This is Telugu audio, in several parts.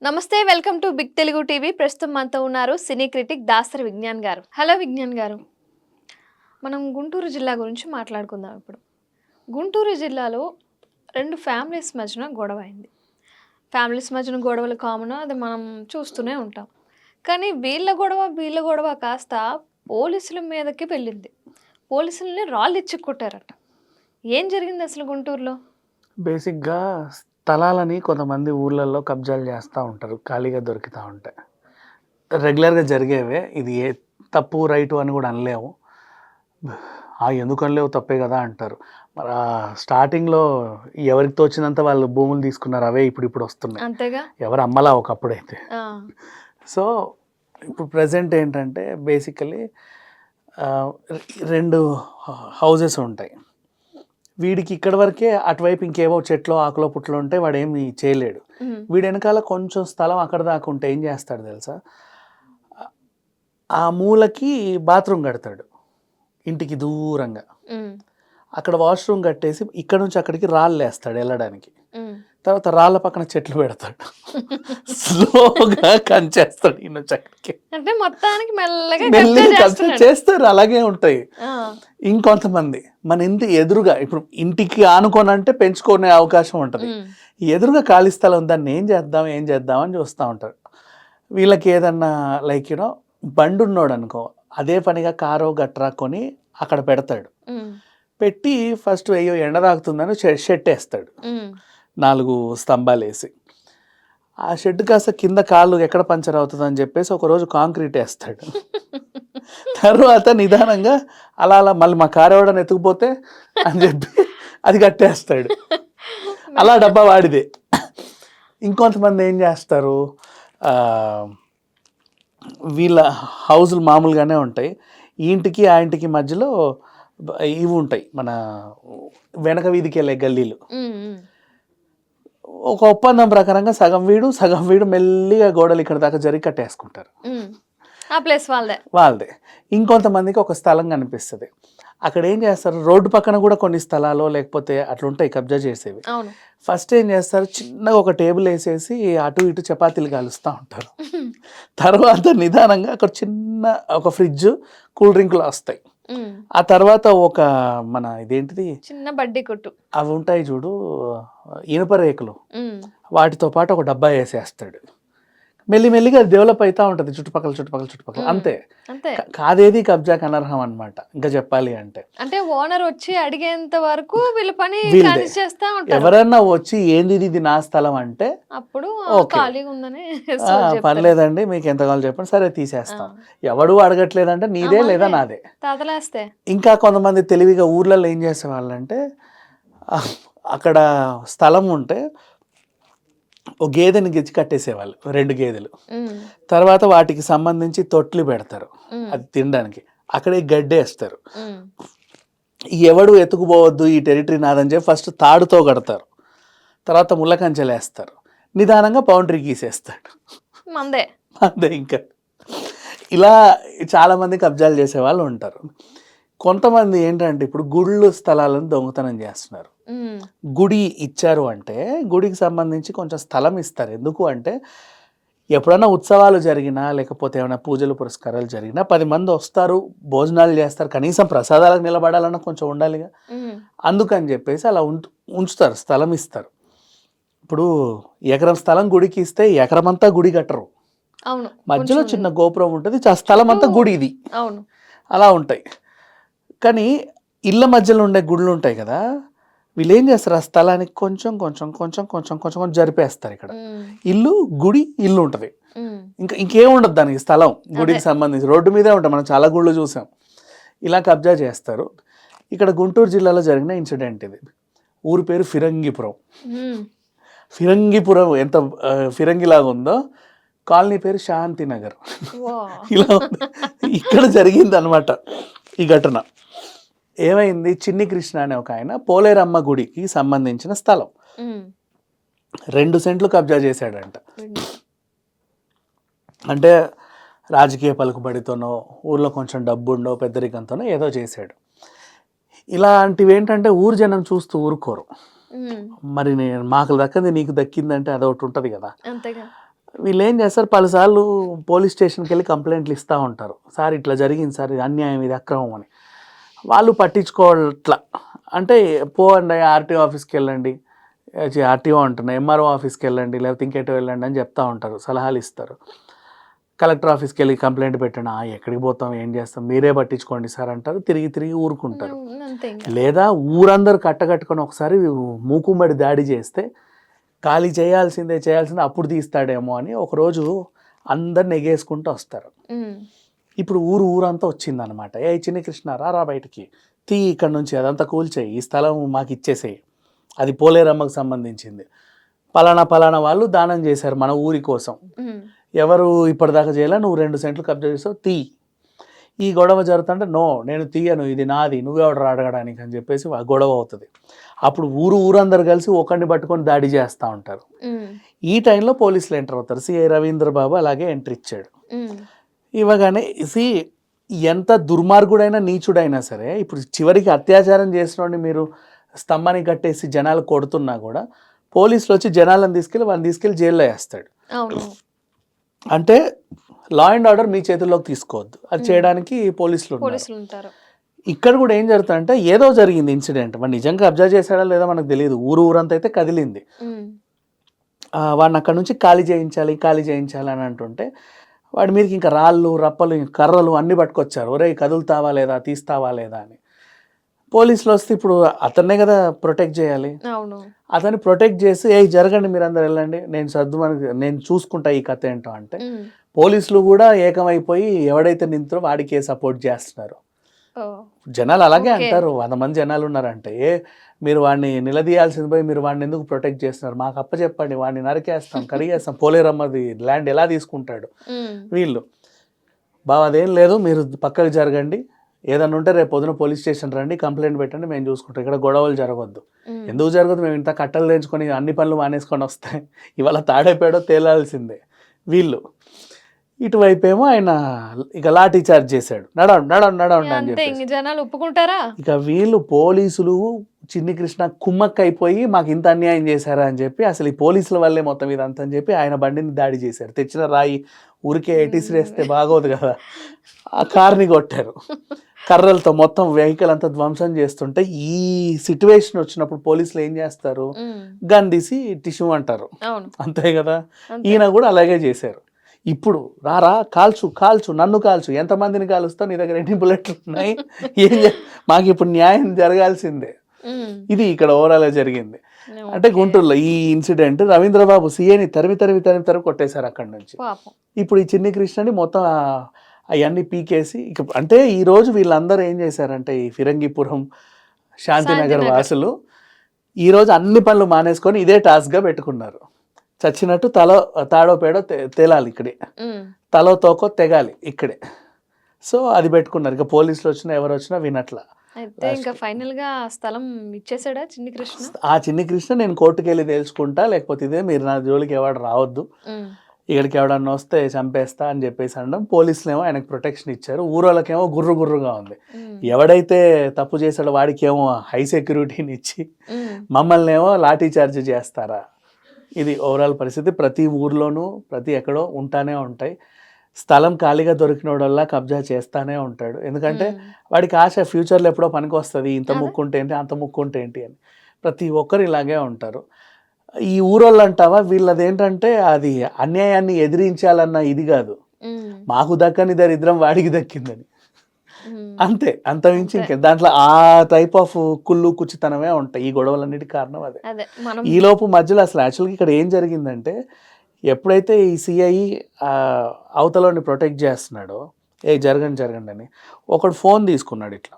నమస్తే welcome to big Telugu TV. ప్రస్తుతం మనతో ఉన్నారు సినీ క్రిటిక్ దాసరి విజ్ఞాన్ గారు. హలో విజ్ఞాన్ గారు, మనం గుంటూరు జిల్లా గురించి మాట్లాడుకుందాం ఇప్పుడు. గుంటూరు జిల్లాలో రెండు ఫ్యామిలీస్ మధ్యన గొడవ అయింది. ఫ్యామిలీస్ మధ్యన గొడవలు కామన్, అది మనం చూస్తూనే ఉంటాం. కానీ వీళ్ళ గొడవ కాస్త పోలీసుల మీదకి వెళ్ళింది. పోలీసుల్ని రాళ్ళు ఇచ్చి కొట్టారట. ఏం జరిగింది అసలు గుంటూరులో? బేసిక్‌గా స్థలాలని కొంతమంది ఊర్లలో కబ్జాలు చేస్తా ఉంటారు. ఖాళీగా దొరుకుతా ఉంటే. రెగ్యులర్‌గా జరిగేవే. ఇది తప్పు, రైటు అని కూడా అనలేము. ఎందుకు అనలేవు, తప్పే కదా అంటారు. మరి స్టార్టింగ్‌లో ఎవరికి తోచినంత వాళ్ళు భూములు తీసుకున్నారు. అవే ఇప్పుడు వస్తున్నాయి. అంతేగా. ఎవరు అమ్మలా ఒకప్పుడైతే. ఆ. సో, ఇప్పుడు ప్రెజెంట్ ఏంటంటే బేసికల్లీ 2 హౌసెస్ ఉంటాయి. వీడికి ఇక్కడ వరకే, అటువైపు ఇంకేవో చెట్లో ఆకులో పుట్లో ఉంటే వాడు ఏమి చేయలేడు. వీడి వెనకాల కొంచెం స్థలం అక్కడ దాకా ఉంటే ఏం చేస్తాడు తెలుసా? ఆ మూలకి బాత్రూమ్ కడతాడు ఇంటికి దూరంగా. అక్కడ వాష్రూమ్ కట్టేసి ఇక్కడ నుంచి అక్కడికి రాళ్ళు వేస్తాడు వెళ్ళడానికి. తర్వాత రాళ్ళ పక్కన చెట్లు పెడతాడు. స్లోగా కంచేస్తాడు ఈ నుంచి అక్కడికి. అంటే మొత్తానికి మెల్లగా చేస్తారు. అలాగే ఉంటాయి. ఇంకొంతమంది మన ఇంటి ఎదురుగా, ఇప్పుడు ఇంటికి ఆనుకొని అంటే పెంచుకునే అవకాశం ఉంటుంది. ఎదురుగా ఖాళీ స్థలం, దాన్ని ఏం చేద్దాం అని చూస్తూ ఉంటారు. వీళ్ళకి ఏదన్నా లైక్ బండి ఉన్నాడు అనుకో, అదే పనిగా కారో గట్రా కొని అక్కడ పెడతాడు. పెట్టి ఫస్ట్ ఎండ తాగుతుందని షెడ్ వేస్తాడు, 4 స్తంభాలు వేసి. ఆ షెడ్ కాస్త కింద కాళ్ళు ఎక్కడ పంచర్ అవుతుందని చెప్పేసి ఒకరోజు కాంక్రీట్ వేస్తాడు. తర్వాత నిదానంగా అలా మళ్ళీ మా కారు ఎవడని ఎత్తుకుపోతే అని చెప్పి అది కట్టేస్తాడు. అలా డబ్బా వాడిదే. ఇంకొంతమంది ఏం చేస్తారు, వీళ్ళ హౌజులు మామూలుగానే ఉంటాయి. ఈ ఇంటికి ఆ ఇంటికి మధ్యలో ఇవి ఉంటాయి, మన వెనక వీధికి వెళ్ళే గల్లీలు. ఒక ఒప్పందం ప్రకారంగా సగం వీడు మెల్లిగా గోడలు ఇక్కడ దాకా జరిగి కట్టేసుకుంటారు. వాళ్ళదే. ఇంకొంతమందికి ఒక స్థలం కనిపిస్తుంది. అక్కడ ఏం చేస్తారు, రోడ్డు పక్కన కూడా కొన్ని స్థలాలు లేకపోతే అట్లుంటాయి కబ్జా చేసేవి. ఫస్ట్ ఏం చేస్తారు, చిన్నగా ఒక టేబుల్ వేసేసి అటు ఇటు చపాతీలు కాలుస్తూ ఉంటారు. తర్వాత నిదానంగా అక్కడ చిన్న ఒక ఫ్రిడ్జ్, కూల్ డ్రింకులు వస్తాయి. ఆ తర్వాత ఒక మన ఇదేంటిది చిన్న బడ్డీ కొట్టు అవి ఉంటాయి చూడు, ఇనుప రేకులు, వాటితో పాటు ఒక డబ్బా వేసేస్తాడు. మెల్లిమెల్లిగా అది డెవలప్ అవుతా ఉంటుంది చుట్టుపక్కల. అంతే. కాదేది కబ్జాకి అనర్హం అనమాట. ఇంకా చెప్పాలి అంటే ఓనర్ వచ్చి అడిగేంత వరకు వీళ్ళ పని చేస్తా ఉంటారు. ఎవరన్నా వచ్చి ఏంది ఇది నా స్థలం అంటే అప్పుడు పర్లేదండి, మీకు ఎంత కావాలో చెప్పండి, సరే తీసేస్తాం. ఎవడు అడగట్లేదంటే నీదే లేదా నాదే. ఇంకా కొంతమంది తెలివిగా ఊర్లలో ఏం చేసేవాళ్ళంటే, అక్కడ స్థలం ఉంటే ఒక గేదెని గిచ్చి కట్టేసేవాళ్ళు, 2 గేదెలు. తర్వాత వాటికి సంబంధించి తొట్లు పెడతారు అది తినడానికి. అక్కడే గడ్డేస్తారు. ఎవడు ఎత్తుకుపోవద్దు, ఈ టెరిటరీ నాదని చెప్పి ఫస్ట్ తాడుతో కడతారు. తర్వాత ముళ్ళ కంచెలు వేస్తారు. నిదానంగా బౌండరీ గీసేస్తాడు. అంతే. ఇంకా ఇలా చాలామంది కబ్జాలు చేసే వాళ్ళు ఉంటారు. కొంతమంది ఏంటంటే ఇప్పుడు గుళ్ళు స్థలాలను దొంగతనం చేస్తున్నారు. గుడి ఇచ్చారు అంటే గుడికి సంబంధించి కొంచెం స్థలం ఇస్తారు. ఎందుకు అంటే ఎప్పుడైనా ఉత్సవాలు జరిగినా లేకపోతే ఏమైనా పూజలు పురస్కారాలు జరిగినా 10 మంది వస్తారు, భోజనాలు చేస్తారు, కనీసం ప్రసాదాలకు నిలబడాలన్నా కొంచెం ఉండాలిగా. అందుకని చెప్పేసి అలా ఉంచుతారు, స్థలం ఇస్తారు. ఇప్పుడు ఎకరం స్థలం గుడికి ఇస్తే ఎకరం అంతా గుడి కట్టరు. మధ్యలో చిన్న గోపురం ఉంటుంది, స్థలం అంతా గుడి ఇది. అలా ఉంటాయి. కానీ ఇళ్ళ మధ్యలో ఉండే గుళ్ళు ఉంటాయి కదా, వీళ్ళు ఏం చేస్తారు, ఆ స్థలానికి కొంచెం జరిపేస్తారు. ఇక్కడ గుడి ఇల్లు ఉంటుంది, ఇంకేం ఉండదు దానికి స్థలం. గుడికి సంబంధించి రోడ్డు మీదే ఉంటుంది, మనం చాలా గుళ్ళు చూసాం. ఇలా కబ్జా చేస్తారు. ఇక్కడ గుంటూరు జిల్లాలో జరిగిన ఇన్సిడెంట్ ఇది. ఊరి పేరు ఫిరంగిపురం. ఫిరంగిపురం ఎంత ఫిరంగిలాగా ఉందో, కాలనీ పేరు శాంతినగర్. ఇలా ఇక్కడ జరిగింది అనమాట ఈ ఘటన. ఏమైంది, చిన్ని కృష్ణ అనే ఒక ఆయన పోలేరమ్మ గుడికి సంబంధించిన స్థలం 2 సెంట్లు కబ్జా చేశాడంట. అంటే రాజకీయ పలుకుబడితోనో, ఊర్లో కొంచెం డబ్బుండో, పెద్దరికంతోనో ఏదో చేశాడు. ఇలాంటివి ఏంటంటే ఊరు జనం చూస్తూ ఊరుకోరు. మరి మాకు దక్కింది నీకు దక్కిందంటే అదొకటి ఉంటుంది కదా. వీళ్ళు ఏం చేస్తారు, పలుసార్లు పోలీస్ స్టేషన్కి వెళ్ళి కంప్లైంట్లు ఇస్తూ ఉంటారు, సార్ ఇట్లా జరిగింది సార్, ఇది అన్యాయం, ఇది అక్రమం అని. వాళ్ళు పట్టించుకోవట్లా. అంటే పోండి ఆర్టీఓ ఆఫీస్కి వెళ్ళండి, ఆర్టీఓ అంటున్నా ఎంఆర్ఓ ఆఫీస్కి వెళ్ళండి, లేకపోతే ఇంకెటో వెళ్ళండి అని చెప్తా ఉంటారు, సలహాలు ఇస్తారు. కలెక్టర్ ఆఫీస్కి వెళ్ళి కంప్లైంట్ పెట్టండి, ఎక్కడికి పోతాం ఏం చేస్తాం మీరే పట్టించుకోండి సార్ అంటారు, తిరిగి తిరిగి ఊరుకుంటారు. లేదా ఊరందరూ కట్టకట్టుకొని ఒకసారి మూకుమ్మడి దాడి చేస్తే ఖాళీ చేయాల్సిందే అప్పుడు తీస్తాడేమో అని ఒకరోజు అందరిని ఎగేసుకుంటూ వస్తారు. ఇప్పుడు ఊరంతా వచ్చిందనమాట, ఏ చిన్ని కృష్ణ రా బయటికి, ఇక్కడ నుంచి అదంతా కూల్చేయి, ఈ స్థలం మాకు ఇచ్చేసేయి, అది పోలేరమ్మకు సంబంధించింది, పలానా వాళ్ళు దానం చేశారు మన ఊరి కోసం, ఎవరు ఇప్పటిదాకా చేయాల, నువ్వు 2 సెంట్లు కబ్జా చేసావు, ఈ గొడవ జరుగుతుంటే నేను తీయను, ఇది నాది, నువ్వెవడు అడగడానికి అని చెప్పేసి గొడవ అవుతుంది. అప్పుడు ఊరందరూ కలిసి ఒకరిని పట్టుకొని దాడి చేస్తూ ఉంటారు. ఈ టైంలో పోలీసులు ఎంటర్ అవుతారు. సిఐ రవీంద్ర బాబు అలాగే ఎంట్రీ ఇచ్చాడు. ఇవ్వగానే ఎంత దుర్మార్గుడైనా నీచుడైనా సరే, ఇప్పుడు చివరికి అత్యాచారం చేసినోడిని మీరు స్తంభానికి కట్టేసి జనాలు కొడుతున్నా కూడా పోలీసులు వచ్చి జనాలను తీసుకెళ్ళి జైల్లో వేస్తాడు. అంటే లా అండ్ ఆర్డర్ మీ చేతుల్లోకి తీసుకోవద్దు, అది చేయడానికి పోలీసులు ఉంటారు. ఇక్కడ కూడా ఏం జరుగుతుందంటే ఏదో జరిగింది ఇన్సిడెంట్, వాడు నిజంగా అబ్జర్వ్ చేశాడా లేదా మనకు తెలియదు, ఊరంతా అయితే కదిలింది, వాడిని అక్కడ నుంచి ఖాళీ చేయించాలి అని అంటుంటే వాడి మీదకి ఇంకా రాళ్ళు రప్పలు కర్రలు అన్ని పట్టుకొచ్చారు, ఒరే కదులుతావా లేదా తీస్తావా లేదా అని. పోలీసులు వస్తే ఇప్పుడు అతన్నే కదా ప్రొటెక్ట్ చేయాలి, అతన్ని ప్రొటెక్ట్ చేసి జరగండి మీరు అందరు వెళ్ళండి, నేను చూసుకుంటా ఈ కథ ఏంటో అంటే పోలీసులు కూడా ఏకమైపోయి ఎవడైతే నింతో వాడికే సపోర్ట్ చేస్తున్నారు. జనాలు అలాగే అంటారు, 100 మంది జనాలు ఉన్నారంటే మీరు వాడిని నిలదీయాల్సింది పోయి మీరు వాడిని ఎందుకు ప్రొటెక్ట్ చేస్తున్నారు, మాకు అప్పచెప్పండి, వాడిని నరికేస్తాం కడిగేస్తాం, పోలేరమ్మది ల్యాండ్ ఎలా తీసుకుంటాడు. వీళ్ళు బావ అదేం లేదు, మీరు పక్కకు జరగండి, ఏదన్నా ఉంటే రేపు పొద్దున పోలీస్ స్టేషన్ రండి, కంప్లైంట్ పెట్టండి, మేము చూసుకుంటాం, ఇక్కడ గొడవలు జరగొద్దు. ఎందుకు జరగదు, మేము ఇంత కట్టలు తెంచుకొని అన్ని పనులు మానేసుకొని వస్తాయి, ఇవాళ తాడైపోయాడో తేలాల్సిందే. వీళ్ళు ఇటువైపు ఏమో ఆయన ఇక లాఠీ చార్జ్ చేశాడు, నడవండి అని చెప్పి జనాలు ఒప్పుకుంటారా. ఇక వీళ్ళు పోలీసులు చిన్ని కృష్ణ కుమ్మక్క అయిపోయి మాకు ఇంత అన్యాయం చేశారా అని చెప్పి, అసలు ఈ పోలీసుల వల్లే మొత్తం ఇదంతా అని చెప్పి ఆయన బండిని దాడి చేశారు. తెచ్చిన రాయి ఊరికే ఎటిసిరేస్తే బాగోదు కదా, ఆ కార్ని కొట్టారు కర్రలతో, మొత్తం వెహికల్ అంతా ధ్వంసం చేస్తుంటే ఈ సిచ్యువేషన్ వచ్చినప్పుడు పోలీసులు ఏం చేస్తారు, గన్ తీసి టిష్యూ అంటారు, అంతే కదా. ఈయన కూడా అలాగే చేశారు. ఇప్పుడు రారా కాల్చు నన్ను కాల్చు, ఎంతమందిని కాలుస్తావు, నీ దగ్గర ఎన్ని బుల్లెట్లు ఉన్నాయి, మాకు ఇప్పుడు న్యాయం జరగాల్సిందే. ఇది ఇక్కడ ఓవరాల్ జరిగింది. అంటే గుంటూరులో ఈ ఇన్సిడెంట్ రవీంద్రబాబు సీఏని తరిమి కొట్టేశారు అక్కడి నుంచి. ఇప్పుడు ఈ చిన్ని కృష్ణని మొత్తం అవన్నీ పీకేసి ఇక అంటే ఈ రోజు వీళ్ళందరూ ఏం చేశారంటే ఈ ఫిరంగిపురం శాంతినగర్ వాసులు ఈరోజు అన్ని పనులు మానేసుకొని ఇదే టాస్క్గా పెట్టుకున్నారు. చచ్చినట్టు తాడో పేడో తేలాలి ఇక్కడే, తలో తోకో తెగాలి ఇక్కడే. సో అది పెట్టుకున్నారు. ఇక పోలీసులు వచ్చినా ఎవరు వచ్చినా వినట్లా. ఇంకా ఫైనల్ గా స్థలం ఇచ్చేసాడా చిన్ని కృష్ణ? ఆ చిన్ని కృష్ణ నేను కోర్టుకు వెళ్ళి తెలుసుకుంటా, లేకపోతే ఇదే మీరు నా జోలికి ఎవడు రావద్దు, ఇక్కడికి ఎవడన్నా వస్తే చంపేస్తా అని చెప్పేసి అనడం. పోలీసులు ఏమో ఆయనకు ప్రొటెక్షన్ ఇచ్చారు, ఊరోళ్ళకేమో గుర్రుగా ఉంది. ఎవడైతే తప్పు చేశాడో వాడికి ఏమో హై సెక్యూరిటీని ఇచ్చి మమ్మల్ని ఏమో లాఠీ చార్జ్ చేస్తారా. ఇది ఓవరాల్ పరిస్థితి. ప్రతి ఊర్లోనూ ప్రతి ఎక్కడో ఉంటానే ఉంటాయి. స్థలం ఖాళీగా దొరికినోడల్లా కబ్జా చేస్తానే ఉంటాడు. ఎందుకంటే వాడికి ఆశ ఫ్యూచర్లో ఎప్పుడో పనికి వస్తుంది, ఇంత ముక్కుంటే ఏంటి అంత ముక్కుంటే ఏంటి అని. ప్రతి ఒక్కరు ఇలాగే ఉంటారు. ఈ ఊరోళ్ళు అంటావా, వీళ్ళది ఏంటంటే అది అన్యాయాన్ని ఎదిరించాలన్న ఇది కాదు, మాకు దక్కని దరిద్రం వాడికి దక్కిందని అంతే, అంత మించి ఇంకే దాంట్లో ఆ టైప్ ఆఫ్ కుచ్చితనమే ఉంటాయి. ఈ గొడవలన్నిటికీ కారణం అదే. ఈ లోపు మధ్యలో అసలు యాక్చువల్గా ఇక్కడ ఏం జరిగిందంటే, ఎప్పుడైతే ఈ సిఐ అవతలని ప్రొటెక్ట్ చేస్తున్నాడో జరగండి అని ఒకడు ఫోన్ తీసుకున్నాడు, ఇట్లా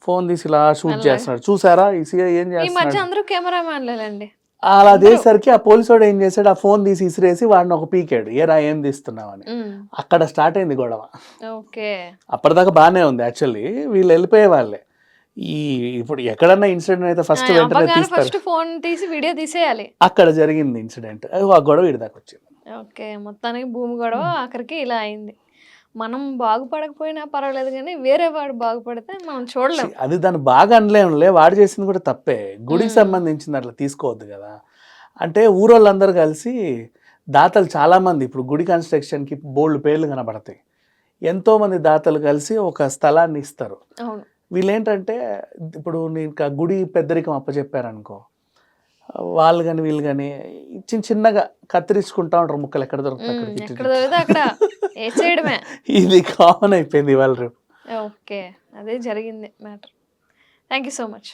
ఫోన్ తీసి ఇలా షూట్ చేస్తున్నాడు. చూసారా ఈ సిఐ ఏం చేస్తున్నాడు? అలా చేసేసరికి ఆ పోలీసు వాడు ఏం చేశాడు, ఆ ఫోన్ తీసి ఇసిరేసి వాడిని ఒక పీకాడు, ఏం తీస్తున్నావని. అక్కడ స్టార్ట్ అయింది గొడవ. అప్పటిదాకా బాగానే ఉంది. యాక్చువల్లీ వీళ్ళు వెళ్ళిపోయే వాళ్ళే. ఇప్పుడు ఎక్కడన్నా ఇన్సిడెంట్ అయితే ఫస్ట్ వెంటనే తీస్తారు, అక్కడ జరిగింది ఇన్సిడెంట్, ఆ గొడవ ఇడిదాకా వచ్చింది. మొత్తానికి భూమి గొడవ ఆఖరికి ఇలా అయింది. మనం బాగుపడకపోయినా పర్వాలేదు, కానీ వేరే వాడు బాగుపడితే మనం చూడలేం. అది దాన్ని బాగా అనలేములే, వాడు చేసింది కూడా తప్పే. గుడికి సంబంధించింది అట్లా తీసుకోవద్దు కదా. అంటే ఊరోళ్ళందరూ కలిసి దాతలు చాలామంది ఇప్పుడు గుడి కన్స్ట్రక్షన్కి బోల్డ్ పేర్లు కనబడతాయి. ఎంతోమంది దాతలు కలిసి ఒక స్థలాన్ని ఇస్తారు. అవును. వీళ్ళేంటంటే ఇప్పుడు నేను గుడి పెద్దరికం అప్పచెప్పారనుకో, వాళ్ళు కానీ వీళ్ళు కానీ చిన్నగా కత్తిరించుకుంటా ఉంటారు ముక్కలు ఎక్కడ దొరుకుతాయి అక్కడికి ఇటు ఎక్కడ దొరికితే అక్కడ వేసేయడమే. ఇది కామన్ అయిపోయింది ఇవాళ రేపు. ఓకే, అదే జరిగింది matter. Thank you so much.